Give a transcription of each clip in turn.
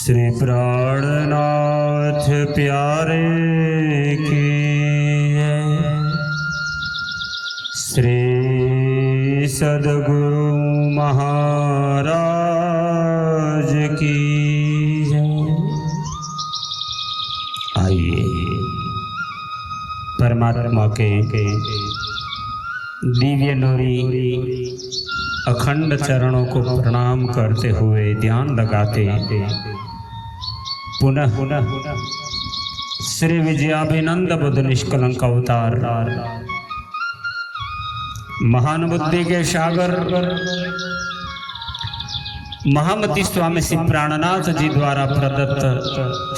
श्री प्राणनाथ प्यारे की जय। श्री सद्गुरु महाराज की जय। आइए परमात्मा के दिव्य नूरी अखंड चरणों को प्रणाम करते हुए ध्यान लगाते पुनः श्री विजयाभिनंद बुद्ध निष्कलंक अवतार महान बुद्धि के सागर महामती स्वामी श्री प्राणनाथ जी द्वारा प्रदत्त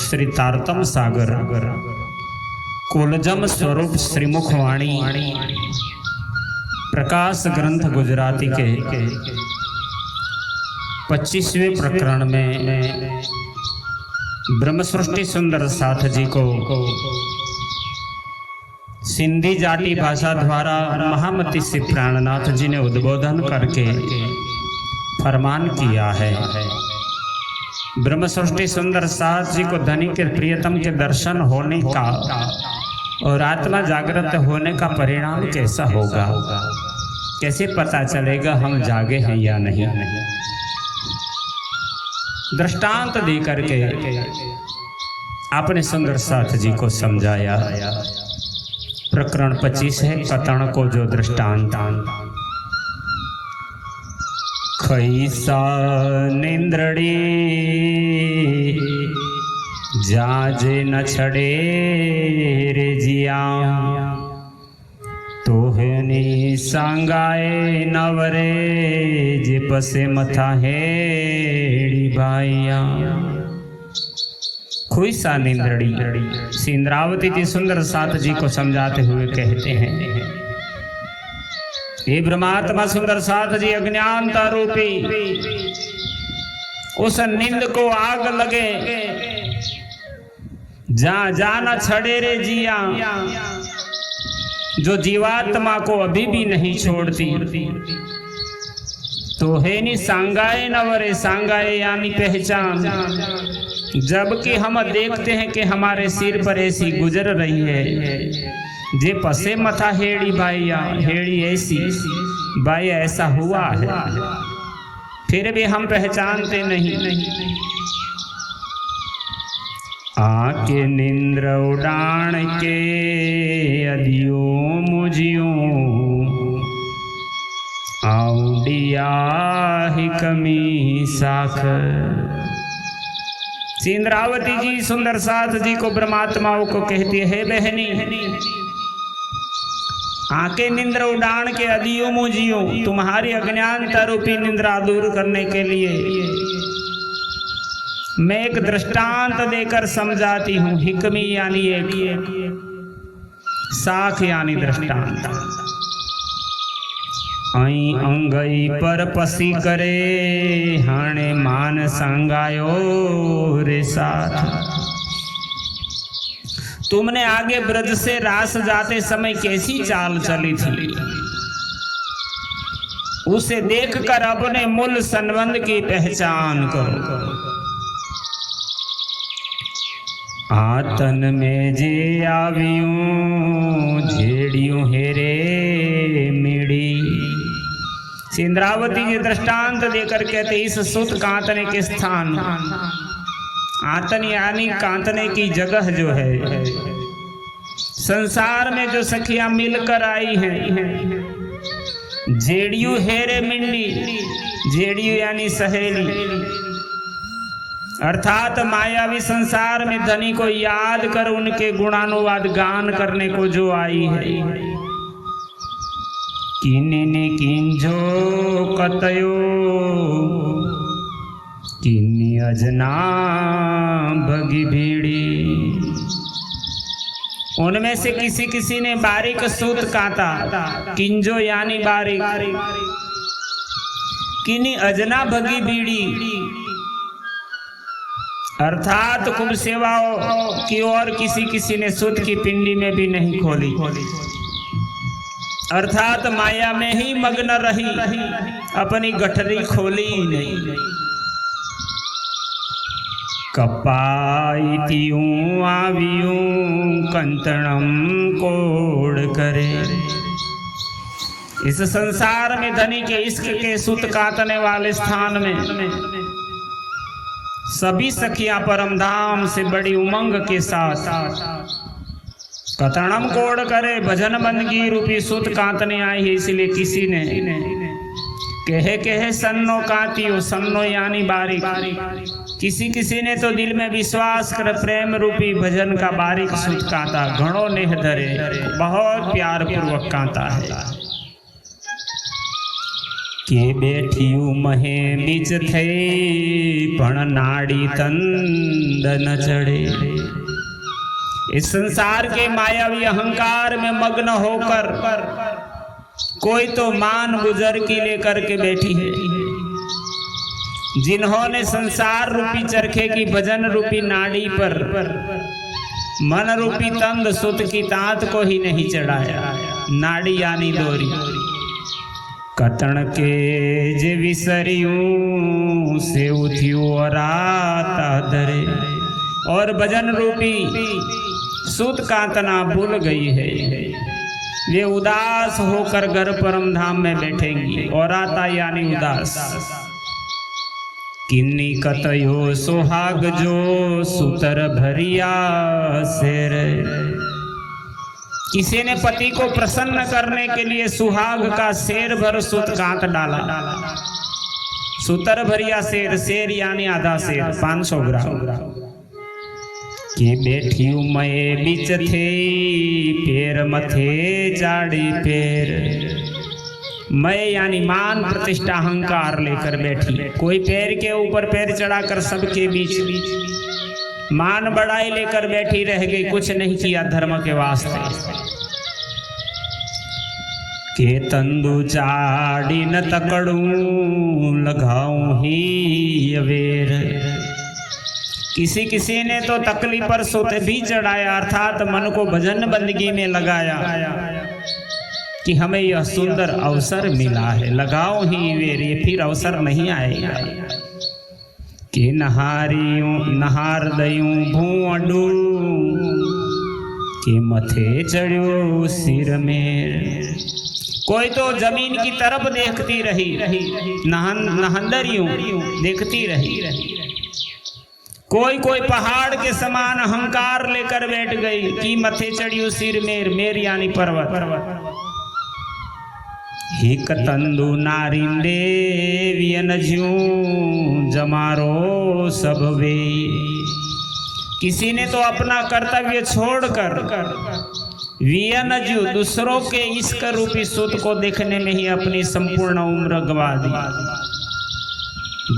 श्री तारतम सागर कुलजम स्वरूप श्रीमुखवाणी प्रकाश ग्रंथ गुजराती के 25वें प्रकरण में ब्रह्म सृष्टि सुंदर साथ जी को सिंधी जाटी भाषा द्वारा महामती श्री प्राणनाथ जी ने उद्बोधन करके फरमान किया है। ब्रह्म सृष्टि सुंदर साथ जी को धनी के प्रियतम के दर्शन होने का और आत्मा जागृत होने का परिणाम कैसा होगा, कैसे पता चलेगा हम जागे हैं या नहीं। दृष्टांत दे करके आपने सुंदर साथ जी को समझाया। प्रकरण 25 है कतण को जो दृष्टांत। खैसा निंद्रड़ी जाजे न छड़े रे जिया तोहनी सांगाए नवरे जे पसे मथा हेड़ी भाइया। खुईसा निंद्रड़ी इंद्रावती जी सुंदर साथ जी को समझाते हुए कहते हैं, हे ब्रह्मात्मा सुंदर साथ जी अज्ञानता रूपी उस निंद को आग लगे जहाँ जाना छड़े रे जिया, जो जीवात्मा को अभी भी नहीं छोड़ती। तो है नी सांगाए नवरे, सांगाए यानी पहचान। जबकि हम देखते हैं कि हमारे सिर पर ऐसी गुजर रही है जे पसे मथा हेड़ी बाइया, हेड़ी ऐसी बाइया ऐसा हुआ है, फिर भी हम पहचानते नहीं। आके निंद्र उड़ान के अदियो मुझियो आउडिया ही कमी साख। इंद्रावती जी सुंदर साथ जी को ब्रह्मात्माओं को कहती है, बहनी आके निंद्र उड़ान के अदियो मुझियो, तुम्हारी अज्ञानता रूपी निंद्रा दूर करने के लिए मैं एक दृष्टांत देकर समझाती हूँ। हिकमी यानी एक, साख यानी दृष्टांत। आई अंगई पर पसी करे हाणे मान संगायो रे साथ। तुमने आगे ब्रज से रास जाते समय कैसी चाल चली थी, उसे देखकर अपने मूल संबंध की पहचान करो। आतन में जे आवियूं झेड़ियों हेरे मिड़ी। इंद्रावती जी दृष्टांत देकर कहते इस सुत कांतने के स्थान, आतन यानी कांतने की जगह जो है, संसार में जो सखियां मिलकर आई हैं, जेड़ियों हेरे मिंडी, जेड़ियों यानी सहेली, अर्थात मायावी संसार में धनी को याद कर उनके गुणानुवाद गान करने को जो आई है। किन्नी किंजो कतयो किन्नी अजना भगी भीड़ी। उनमें से किसी किसी ने बारीक सूत काता, किंजो यानी बारीक, किन्नी अजना भगी बीड़ी अर्थात कुल सेवाओं की और किसी ने सूत की पिंडी में भी नहीं खोली, अर्थात माया में ही मग्न रही, अपनी गठरी खोली ही नहीं। कपाईतियूं आवियूं कंतणम कोड़ करे। इस संसार में धनी के इश्क के सुत काटने वाले स्थान में सभी सखियां परम धाम से बड़ी उमंग के साथ कतणम कोड़ करे भजन बंदगी रूपी सुत काटने आई है। इसलिए किसी ने कहे सन्नो कातियो, सन्नो यानी बारीक। किसी ने तो दिल में विश्वास कर प्रेम रूपी भजन का बारीक सुत काता, घणो नेह धरे, बहुत प्यार पूर्वक काता है। के बैठियू महे बीच थे पण नाड़ी तंद न चढ़े। इस संसार के मायावी अहंकार में मग्न होकर कोई तो मान गुजर की लेकर के बैठी है। जिन्होंने संसार रूपी चरखे की भजन रूपी नाड़ी पर मन रूपी तंद सुत की तात को ही नहीं चढ़ाया। नाड़ी यानी डोरी। कतण के जे विसरियूं से उठियो राता धरे। और भजन रूपी सुत कातना भूल गई है। वे उदास होकर घर परम धाम में बैठेंगी। और आता यानी उदास। किन्नी कतयो सुहाग जो सुतर भरिया शेर। किसी ने पति को प्रसन्न करने के लिए सुहाग का शेर भर सुत काट डाला। सुतर भरिया शेर, शेर यानी आधा शेर, 500 ग्राम। के बैठियू मैं बीच थे पैर मथे चाड़ी पैर। मैं यानी मान प्रतिष्ठा अहंकार लेकर बैठी। कोई पैर के ऊपर पैर चढ़ाकर सबके बीच मान बढ़ाई लेकर बैठी रह गई। कुछ नहीं किया धर्म के वास्ते। के तंदू चाड़ी न तकड़ू लगाऊं ही अवेर। किसी ने तो तकली पर सुत भी चढ़ाया, अर्थात मन को भजन बंदगी में लगाया कि हमें यह सुंदर अवसर मिला है, लगाओ ही वेर। ये फिर अवसर नहीं आएगा। कि नहार दयूं भूअडू के मथे चढ़्यो सिर में। कोई तो जमीन की तरफ देखती रही, नहंदरियों देखती रही। कोई पहाड़ के समान अहंकार लेकर बैठ गई कि मथे चढ़ियो सिर मेर। मेर यानी पर्वत। हिक तंदू नारिंदे वियन ज्यूं जमारो सब वे। किसी ने तो अपना कर्तव्य छोड़कर वियन ज्यू दूसरों के इश्क रूपी सुत को देखने में ही अपनी संपूर्ण उम्र गवा दी।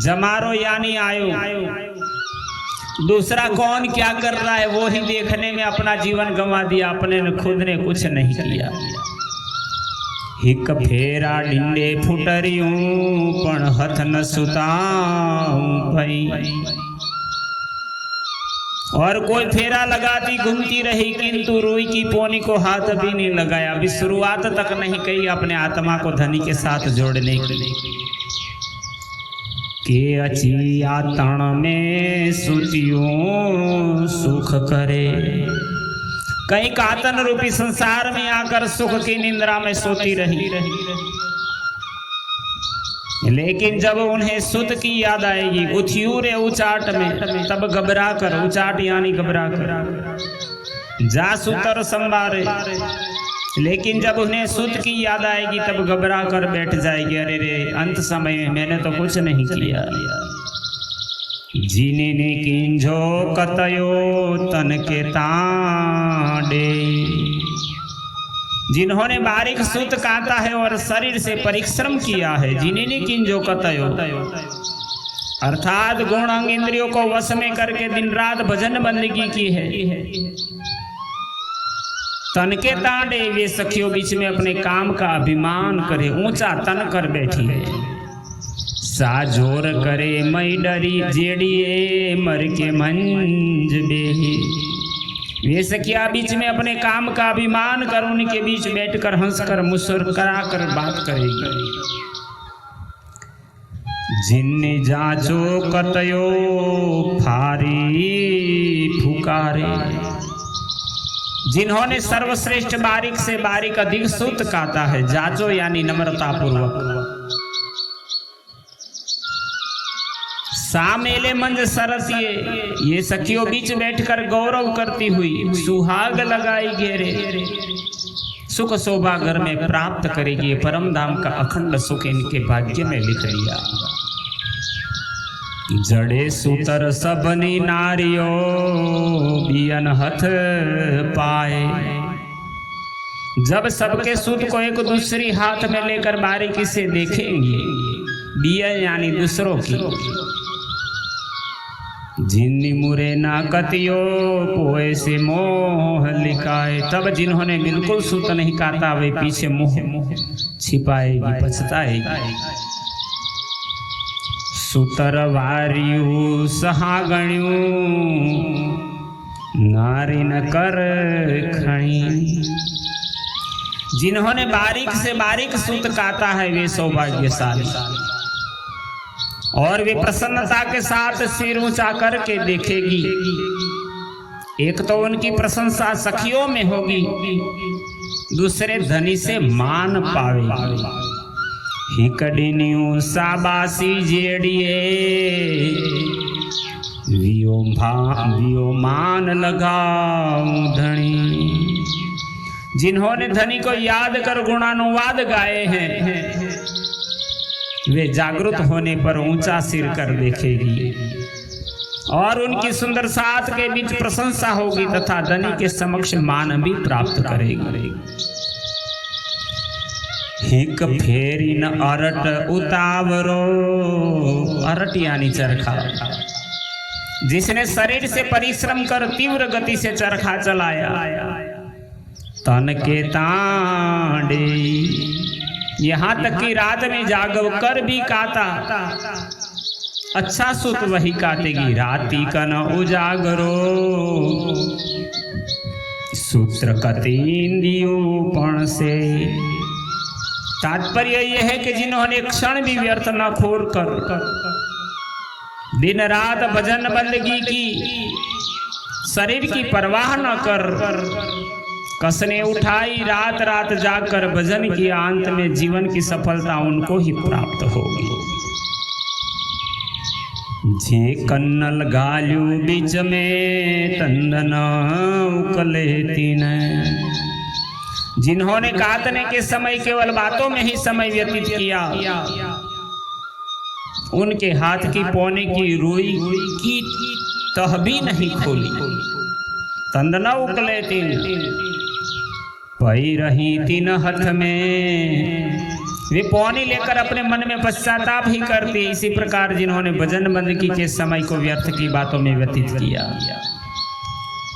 जमारो यानी आयो। दूसरा कौन क्या कर रहा है वो ही देखने में अपना जीवन गंवा दिया। अपने ने खुद ने कुछ नहीं किया। हिक फेरा डिंडे फुटरियूं पण हथ न सुताऊं भई। और कोई फेरा लगाती घूमती रही किंतु रुई की पोनी को हाथ भी नहीं लगाया। अभी शुरुआत तक नहीं कही अपने आत्मा को धनी के साथ जोड़ने के लिए। के अची आतण में सुतियों सुख करे। कहीं कातन रूपी संसार में आकर सुख की निंद्रा में सोती रही। लेकिन जब उन्हें सुत की याद आएगी उथियूरे उचाट में, तब घबरा कर, उचाट यानी घबरा कर जा सुतर संभारे। लेकिन जब उन्हें सुत की याद आएगी तब घबरा कर बैठ जाएगी। अरे रे, अंत समय में मैंने तो कुछ नहीं किया। जीने ने किंझो कतयो तन के तांडे। जिन्होंने बारीक सूत काटा है और शरीर से परिश्रम किया है, जिन्हें किंजो कतयो, अर्थात गुण अंग इंद्रियों को वश में करके दिन रात भजन बंदगी की है। तन के तांडे, वे सखियों बीच में अपने काम का अभिमान करे, ऊंचा तन कर बैठी है। साजोर करे मई डरी जेड़िए मर के मंज बेही। वे सखिया बीच में अपने काम का अभिमान कर उनके बीच बैठकर हंसकर मुस्कुरा कर बात करेगी। जिन्नी जाचो कतयो फारी फुकारे। जिन्होंने सर्वश्रेष्ठ बारीक से बारीक अधिक सूत काता है, जाचो यानी नम्रता पूर्वक। सामेले मंज सरसिए, ये सखियों बीच बैठकर गौरव करती हुई सुहाग लगाई घेरे। सुख शोभा घर में प्राप्त करेगी, परम धाम का अखंड सुख इनके भाग्य में लिख लिया। जड़े सूतर सबनी नारियों बियन हथ पाए। जब सबके सूत को एक दूसरी हाथ में लेकर बारीकी से देखेंगे, बियन यानी दूसरों की। जिन्नी मुरे ना कतियो पोए से मोह लिखाए। तब जिन्होंने बिल्कुल सूत नहीं काटा वे पीछे मोह छिपाएगी, पछताएगी। सूतर वारियु सहागण्यु नारी न कर खणी। जिन्होंने बारीक से बारीक सूत काटा है वे सौभाग्यशाली, और वे प्रसन्नता के साथ सिर ऊंचा करके देखेगी। एक तो उनकी प्रशंसा सखियों में होगी, दूसरे धनी से मान पावेगी। हिकड़िन्यू साबासी जेड़िए वियो मान लगाऊं धनी। जिन्होंने धनी को याद कर गुणानुवाद गाए हैं, वे जागृत होने पर ऊंचा सिर कर देखेगी, और उनकी सुंदर साथ के बीच प्रशंसा होगी तथा धनी के समक्ष मान भी प्राप्त करेगी। हिक फेरी न अरट उतावरो। अरट यानी चरखा। जिसने शरीर से परिश्रम कर तीव्र गति से चरखा चलाया, तन के तांडे, यहाँ तक कि रात में जाग कर भी काटा। अच्छा सूत वही काटेगी, राती कन उजागरो। सूत्र कतींदियो पण से। तात्पर्य यह है कि जिन्होंने क्षण भी व्यर्थ न खोर कर दिन रात भजन बंदगी की, शरीर की परवाह न कर कसने उठाई, रात रात जाकर भजन की, अंत में जीवन की सफलता उनको ही प्राप्त होगी। जे कन्नल गाल्यू बीच में तंदन उकले तीन। जिन्होंने काटने के समय केवल बातों में ही समय व्यतीत किया, उनके हाथ की पौने की रुई की तह भी नहीं खोली। तंदना उकले तीन, पई रही तीन हाथ में। वे पौनी लेकर अपने मन में पश्चाताप ही करती। इसी प्रकार जिन्होंने भजन बंदगी के समय को व्यर्थ की बातों में व्यतीत किया,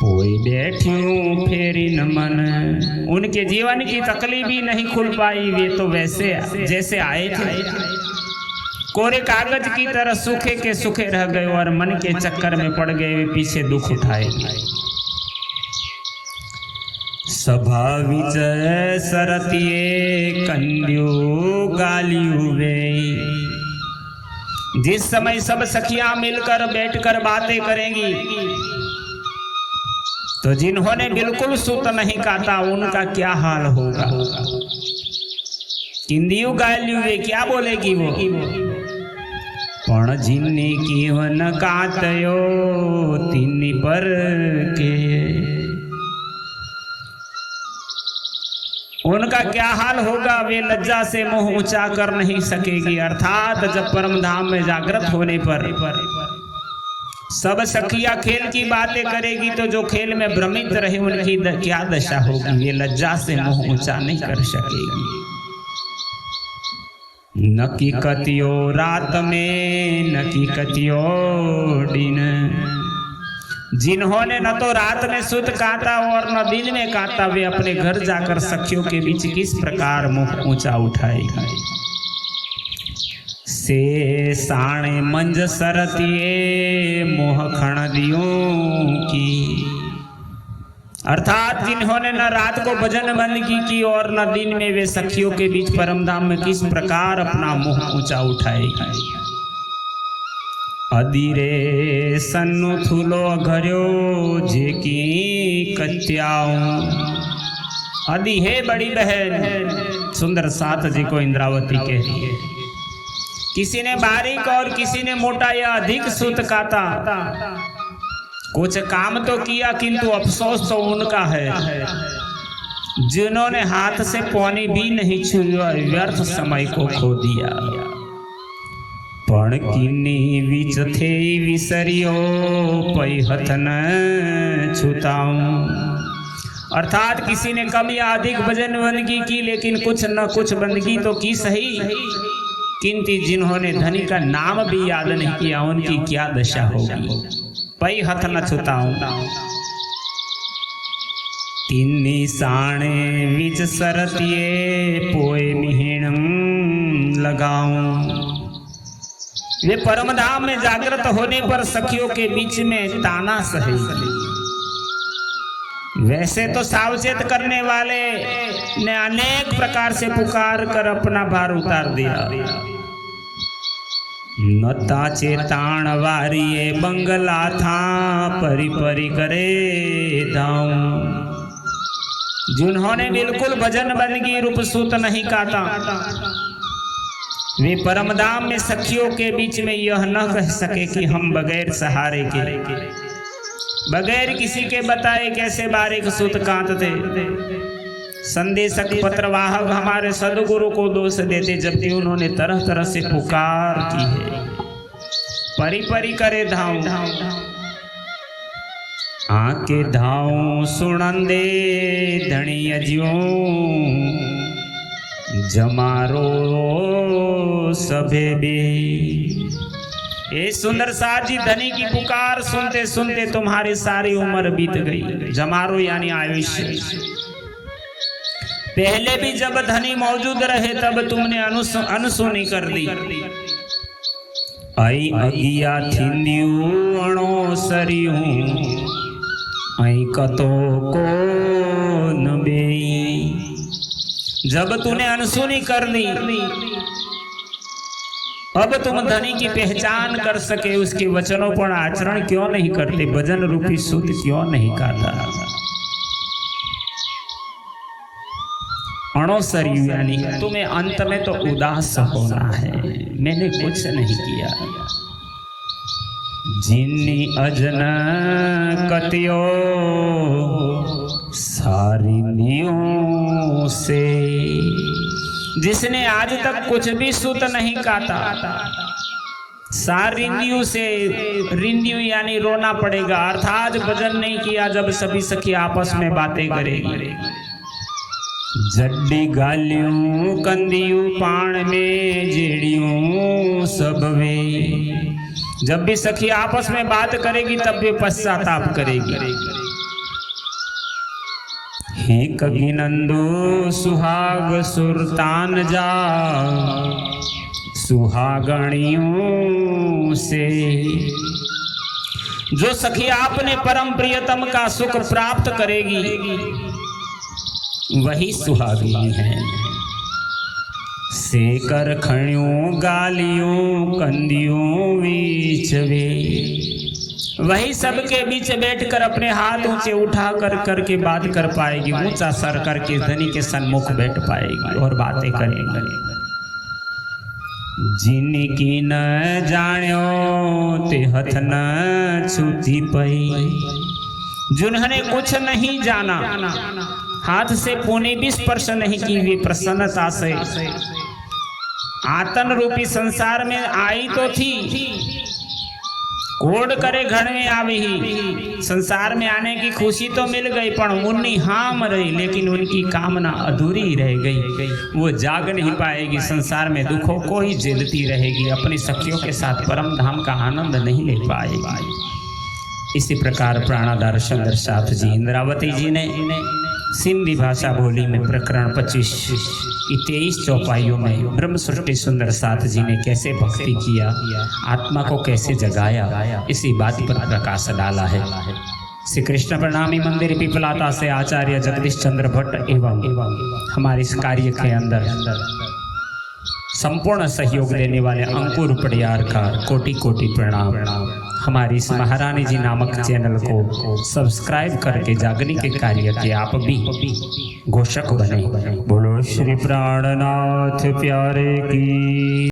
कोई बैठ्यूं फेरी न मन, उनके जीवन की तकलीफ भी नहीं खुल पाई। वे तो वैसे जैसे आए थे, कोरे कागज की तरह सूखे के सूखे रह गए और मन के चक्कर में पड़ गए। वे पीछे दुख उठाए। सभा विच सरतिये कंड्यो गालियू वे। जिस समय सब सखियां मिलकर बैठकर बातें करेंगी, तो जिन्होंने बिल्कुल सूत नहीं काटा उनका क्या हाल होगा। किंदियू गालियू वे, क्या बोलेगी वो। पण जिन्नी कीवन कातयो तिन्नी पर के। उनका क्या हाल होगा। वे लज्जा से मुंह ऊंचा कर नहीं सकेगी। अर्थात जब परम धाम में जागृत होने पर सब सखिया खेल की बातें करेगी, तो जो खेल में भ्रमित रहे उनकी क्या दशा होगी। वे लज्जा से मुंह ऊंचा नहीं कर सकेगी। न की कतियो रात में, न की कतियो दिन। जिन्होंने न तो रात में सूत काटा और न दिन में काटा, वे अपने घर जाकर सखियों के बीच किस प्रकार मुंह ऊंचा उठाएगी। से साणे मंज सरतिये मोह खण दियों की। अर्थात जिन्होंने न रात को भजन बंदगी की और न दिन में, वे सखियों के बीच परमधाम में किस प्रकार अपना मुंह ऊंचा उठाएगी। अधीरे सन्नु थूलो घर्यो जेकी कत्याऊं। अदी है बड़ी बहन सुंदर साथ जी को इंद्रावती कह रही है। किसी ने बारीक और किसी ने मोटा या अधिक सूत काता, कुछ काम तो किया किंतु अफसोस तो उनका है जिन्होंने हाथ से पानी भी नहीं छुआ, व्यर्थ समय को खो दिया। पण किन्नी विच थे विसरियो पई हथ न छुताऊं। अर्थात किसी ने कम या अधिक भजन बंदगी की, लेकिन कुछ न कुछ बंदगी तो की सही, किंतु जिन्होंने धनी का नाम भी याद नहीं किया उनकी क्या दशा होगी। पई हथ न छुताऊं। तिन्नी साणे विच सरतिये पोए मिहिण लगाऊं। वे परमधाम में जागृत होने पर सखियों के बीच में ताना सहेगी। वैसे तो सावचेत करने वाले ने अनेक प्रकार से पुकार कर अपना भार उतार दिया। नता चेताण वारिये बंगला था परी परी करे दाऊं। जिन्होंने बिल्कुल भजन बंदगी रूप सूत नहीं काटा, वे परमधाम में सखियों के बीच में यह न कह सके कि हम बगैर सहारे के, बगैर किसी के बताए कैसे बारीक सूत कांतते। संदेशक पत्रवाहक हमारे सदगुरु को दोष देते, जबकि उन्होंने तरह तरह से पुकार की है। परी परी करे धाऊं, आके धाऊं सुनंदे धणी अजियों, जमारो सभे बे। ये सुंदर साथ जी धनी की पुकार सुनते सुनते तुम्हारी सारी उम्र बीत गई। जमारो यानी आयुष्य। पहले भी जब धनी मौजूद रहे तब तुमने अनसुनी कर दी। आई अगिया थींदियूं अणो सरियूं, आई कतो को न बेई। जब तूने अनसुनी कर दी, अब तुम धनी की पहचान कर सके, उसके वचनों पर आचरण क्यों नहीं करते, भजन रूपी सूत क्यों नहीं काटा। अणोसरियु यानी तुम्हें अंत में तो उदास होना है, मैंने कुछ नहीं किया। जिन्नी अजन कतियो सारिनियों से, जिसने आज तक कुछ भी सूत नहीं काटा, सारिंदियों से, रिंदियों यानी रोना पड़ेगा। अर्थात भजन नहीं किया जब सभी सखी आपस में बातें करेगी। जड्डी गालियों कंदियों पाण में जेड़ियों सब वे, जब भी सखी आपस में बात करेगी तब भी पश्चाताप करेगी। हे कभी नंदो सुहाग सुरतान जा, सुहागणियों से। जो सखी आपने परम प्रियतम का सुख प्राप्त करेगी वही सुहागिनी है। सेकर खणियों गालियों कंदियों बीच वे, वही सबके बीच बैठकर अपने हाथ ऊंचे उठा कर करके बात कर पाएगी। ऊंचा सर करके धनी के सन्मुख बैठ पाएगी और बातें करेगी। जिनकी न जान्यो ते हथ न छूती पई, जिन्होंने कुछ नहीं जाना, हाथ से पुणे भी स्पर्श नहीं की, वे प्रसन्नता से आतन रूपी संसार में आई तो थी, कोड करे घर में आवी ही। संसार में आने की खुशी तो मिल गई, पर उन्नी हाम रही, लेकिन उनकी कामना अधूरी रह गई। वो जाग नहीं पाएगी, संसार में दुखों को ही झेलती रहेगी, अपनी सखियों के साथ परम धाम का आनंद नहीं ले पाएगी। इसी प्रकार प्राणाधार सुंदर साथ जी इंद्रावती जी ने सिंधी भाषा बोली में प्रकरण 25 की 23 चौपाइयों में ब्रह्म सृष्टि सुंदर साथ जी ने कैसे भक्ति किया, आत्मा को कैसे जगाया, इसी बात पर प्रकाश डाला है। श्री कृष्ण प्रणामी मंदिर पिपलाता से आचार्य जगदीश चंद्र भट्ट एवं हमारे इस कार्य के अंदर संपूर्ण सहयोग देने वाले अंकुर पडियार का कोटि कोटि प्रणाम। हमारी इस महारानी जी नामक चैनल को सब्सक्राइब करके जागने के कार्य के आप भी घोषक बने। बोलो श्री प्राणनाथ प्यारे की।